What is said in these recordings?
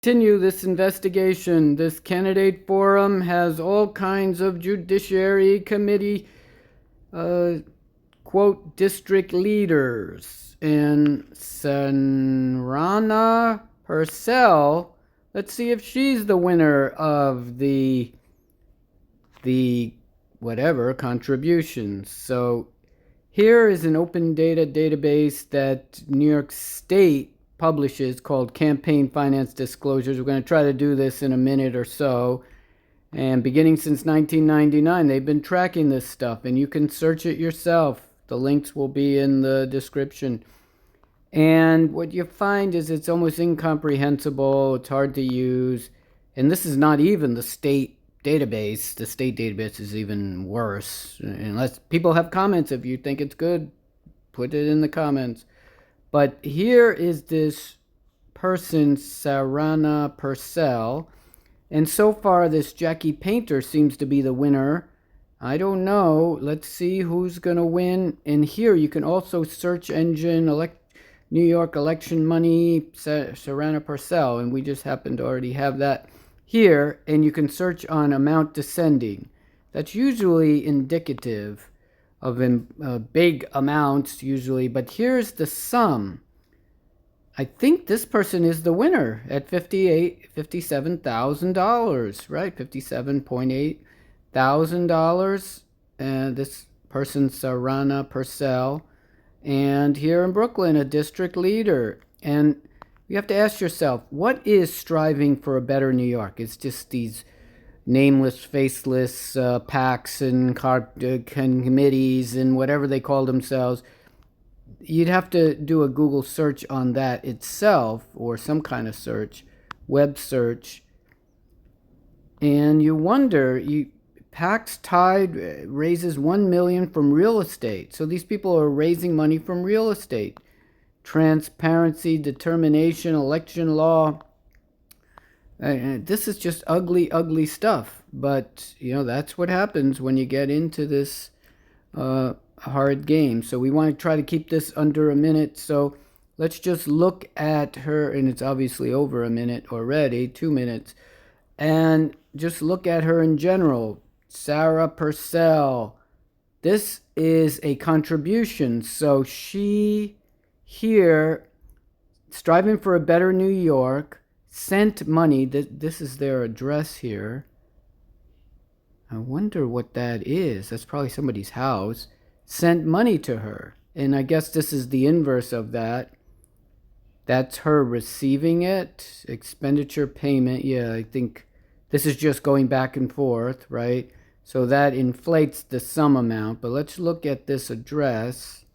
Continue this investigation. This candidate forum has all kinds of judiciary committee, quote, district leaders. And Sarana Purcell, let's see if she's the winner of the whatever contributions. So here is an open data database that New York State publishes called Campaign Finance Disclosures. We're going to try to do this in a minute or so. And beginning since 1999, they've been tracking this stuff, and you can search it yourself. The links will be in the description. And what you find is it's almost incomprehensible. It's hard to use. And this is not even the state database. The state database is even worse. Unless people have comments, if you think it's good, put it in the comments. But here is this person, Sarana Purcell. And so far, this Jackie Painter seems to be the winner. I don't know. Let's see who's going to win. And here you can also search engine, New York election money, Sarana Purcell. And we just happen to already have that here. And you can search on amount descending. That's usually indicative of big amounts usually, but here's the sum. I think this person is the winner at $57,000, right? $57,800. And this person, Sarana Purcell, and here in Brooklyn, a district leader. And you have to ask yourself, what is striving for a better New York? It's just these nameless, faceless PACs and committees and whatever they call themselves. You'd have to do a Google search on that itself, or some kind of search, web search. And you wonder, PAC's Tide raises $1 million from real estate. So these people are raising money from real estate. Transparency, determination, election law. This is just ugly, ugly stuff. But, that's what happens when you get into this hard game. So we want to try to keep this under a minute. So let's just look at her, and it's obviously over a minute already, 2 minutes. And just look at her in general. Sarah Purcell. This is a contribution. So she here, striving for a better New York, sent money. This is their address here. I wonder what that is. That's probably somebody's house. Sent money to her. And I guess this is the inverse of that. That's her receiving it. Expenditure payment. Yeah, I think this is just going back and forth, right? So that inflates the sum amount. But let's look at this address.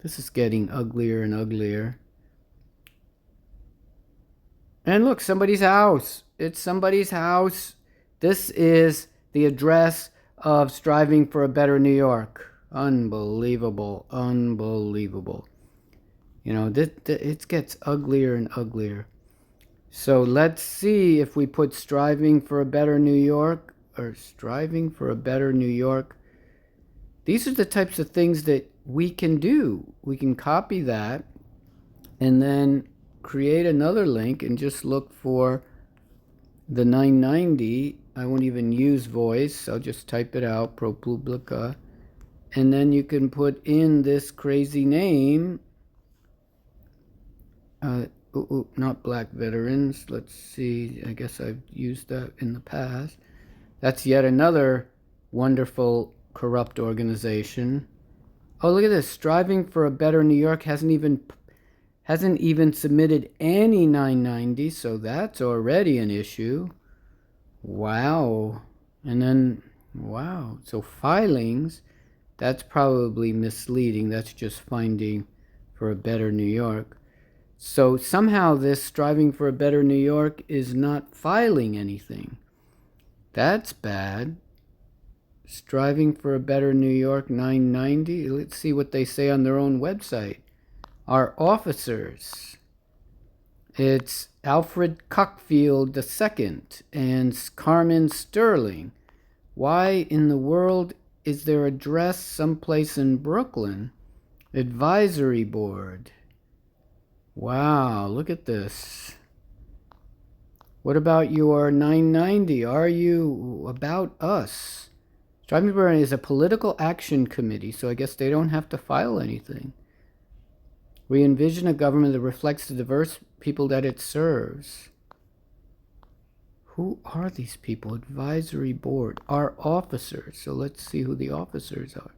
This is getting uglier and uglier. And look, somebody's house. It's somebody's house. This is the address of striving for a better New York. Unbelievable. Unbelievable. It gets uglier and uglier. So let's see if we put striving for a better New York or striving for a better New York. These are the types of things that we can do. We can copy that and then create another link and just look for the 990. I won't even use voice. I'll just type it out, ProPublica. And then you can put in this crazy name. Not Black Veterans. Let's see. I guess I've used that in the past. That's yet another wonderful corrupt organization. Oh, look at this. Striving for a better New York hasn't even submitted any 990, so that's already an issue. Wow. And then, wow. So filings, that's probably misleading. That's just finding for a better New York. So somehow this striving for a better New York is not filing anything. That's bad. Striving for a better New York 990. Let's see what they say on their own website. Our officers. It's Alfred Cockfield II and Carmen Sterling. Why in the world is their address someplace in Brooklyn? Advisory board. Wow, look at this. What about your 990? Are you about us? Striving for is a political action committee, so I guess they don't have to file anything. We envision a government that reflects the diverse people that it serves. Who are these people? Advisory board. Our officers. So let's see who the officers are.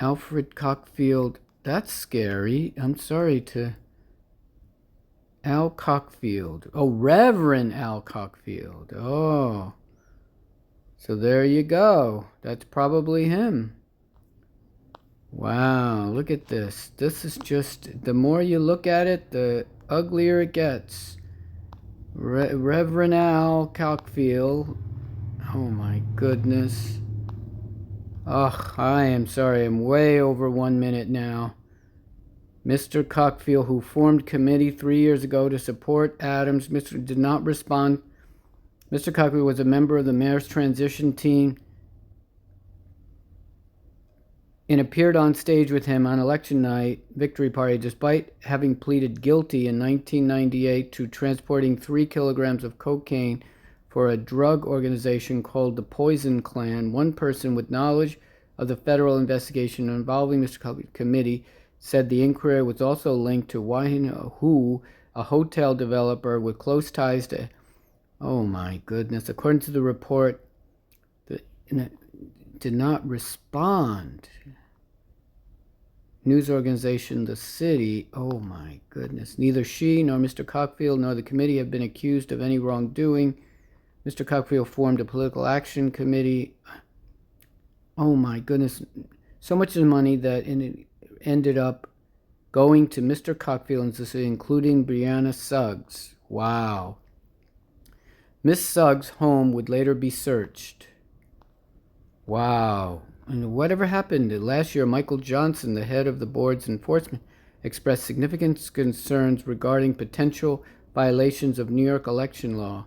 Alfred Cockfield. That's scary. I'm sorry to... Al Cockfield. Oh, Reverend Al Cockfield. Oh. So there you go. That's probably him. Wow, look at this. This is just, the more you look at it, the uglier it gets. Reverend Al Cockfield. Oh my goodness. Ugh, I am sorry. I'm way over 1 minute now. Mr. Cockfield, who formed committee 3 years ago to support Adams, did not respond. Mr. Cockfield was a member of the mayor's transition team and appeared on stage with him on election night victory party, despite having pleaded guilty in 1998 to transporting 3 kilograms of cocaine for a drug organization called the Poison Clan. One person with knowledge of the federal investigation involving Mr. Cockfield's committee said the inquiry was also linked to Who, a hotel developer with close ties to... Oh my goodness. According to the report, did not respond. News organization The City. Oh my goodness. Neither she nor Mr. Cockfield nor the committee have been accused of any wrongdoing. Mr. Cockfield formed a political action committee. Oh my goodness. So much of the money that ended up going to Mr. Cockfield and The City, including Brianna Suggs. Wow. Miss Suggs' home would later be searched. Wow. And whatever happened? Last year, Michael Johnson, the head of the board's enforcement, expressed significant concerns regarding potential violations of New York election law.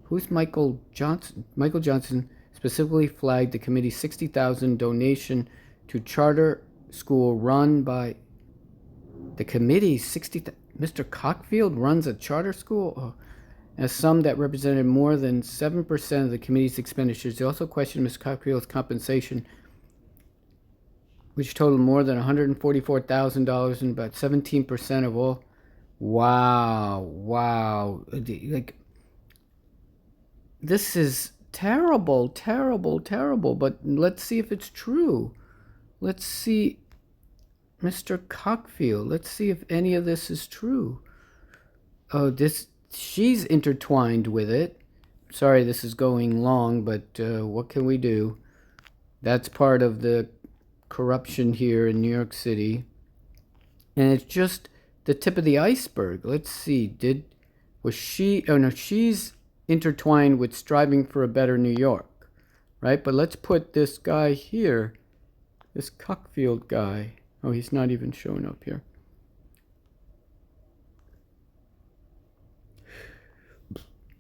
Who's Michael Johnson? Michael Johnson specifically flagged the committee's $60,000 donation to charter school run by the committee's Mr. Cockfield runs a charter school? Oh. As some that represented more than 7% of the committee's expenditures. They also questioned Mr. Cockfield's compensation, which totaled more than $144,000 and about 17% of all. Wow. Like, this is terrible. But let's see if it's true. Let's see, Mr. Cockfield. Let's see if any of this is true. Oh, she's intertwined with it. Sorry this is going long, but what can we do? That's part of the corruption here in New York City. And it's just the tip of the iceberg. Let's see. She's intertwined with striving for a better New York, right? But let's put this guy here, this Cockfield guy. Oh, he's not even showing up here.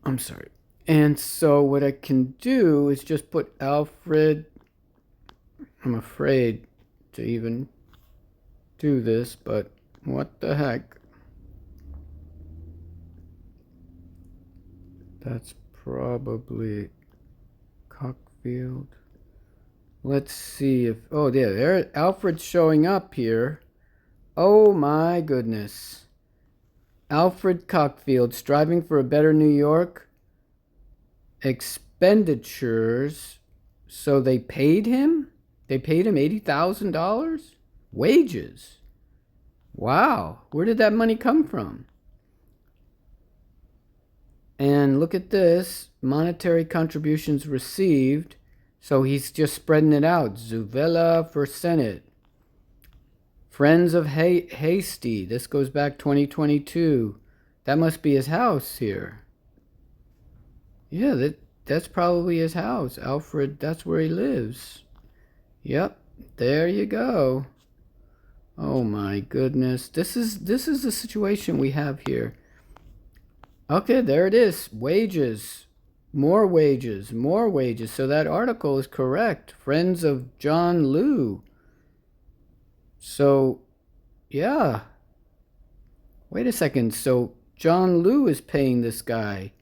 I'm sorry. And so what I can do is just put Alfred. I'm afraid to even do this, but what the heck? That's probably Cockfield. Let's see if... Oh, there. Alfred's showing up here. Oh my goodness. Alfred Cockfield, striving for a better New York. Expenditures. So they paid him? They paid him $80,000? Wages. Wow. Where did that money come from? And look at this. Monetary contributions received. So he's just spreading it out. Zuvela for Senate. Friends of Hasty. This goes back 2022. That must be his house here. Yeah, that's probably his house. Alfred, that's where he lives. Yep, there you go. Oh my goodness. This is the situation we have here. Okay, there it is. Wages. More wages. So that article is correct. Friends of John Liu. So, yeah. Wait a second. So John Liu is paying this guy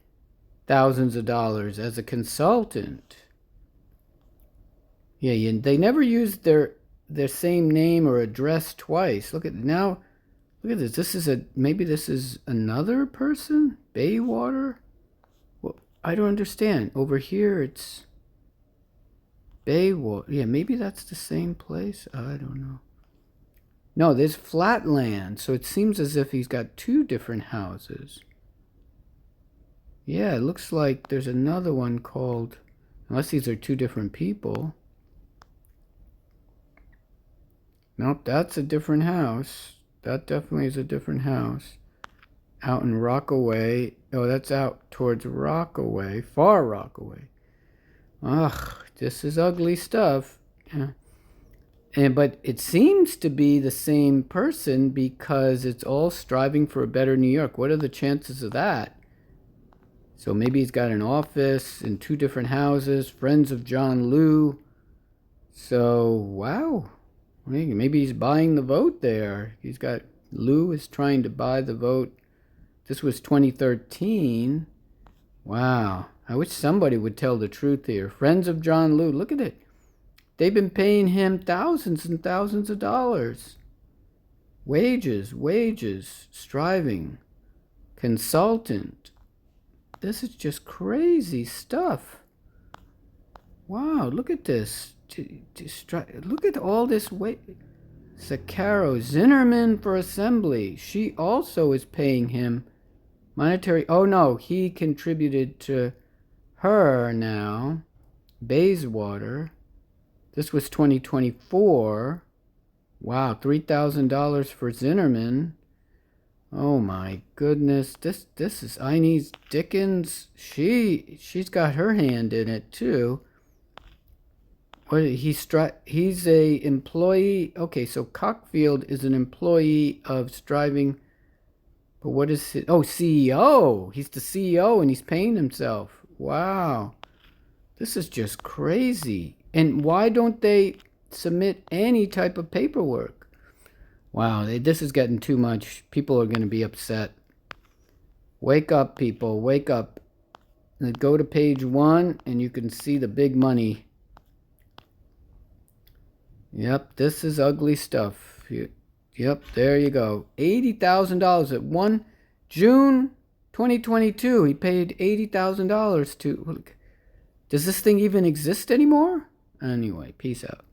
thousands of dollars as a consultant. Yeah, they never used their same name or address twice. Look at this. Maybe this is another person? Baywater? Well, I don't understand. Over here it's Baywater. Yeah, maybe that's the same place. I don't know. No, there's Flatland, so it seems as if he's got two different houses. Yeah, it looks like there's another one called, unless these are two different people. Nope, that's a different house. That definitely is a different house. Out in Rockaway. Oh, that's out towards Rockaway. Far Rockaway. Ugh, this is ugly stuff. Yeah. But it seems to be the same person because it's all striving for a better New York. What are the chances of that? So maybe he's got an office in two different houses, friends of John Liu. So, wow. Maybe he's buying the vote there. Liu is trying to buy the vote. This was 2013. Wow. I wish somebody would tell the truth here. Friends of John Liu, look at it. They've been paying him thousands and thousands of dollars. Wages, striving, consultant. This is just crazy stuff. Wow, look at this. Look at all this weight. Sakaro, Zinnerman for assembly. She also is paying him monetary. Oh no, he contributed to her now. Bayswater. This was 2024. Wow, $3,000 for Zinnerman. Oh my goodness. This is Inez Dickens. She's got her hand in it too. He's a employee. Okay, so Cockfield is an employee of Striving. But what is it? Oh, CEO. He's the CEO and he's paying himself. Wow. This is just crazy. And why don't they submit any type of paperwork? Wow, this is getting too much. People are going to be upset. Wake up, people. Wake up. And go to page 1 and you can see the big money. Yep, this is ugly stuff. Yep, there you go. $80,000 at June 2022. He paid $80,000 to... Does this thing even exist anymore? Anyway, peace out.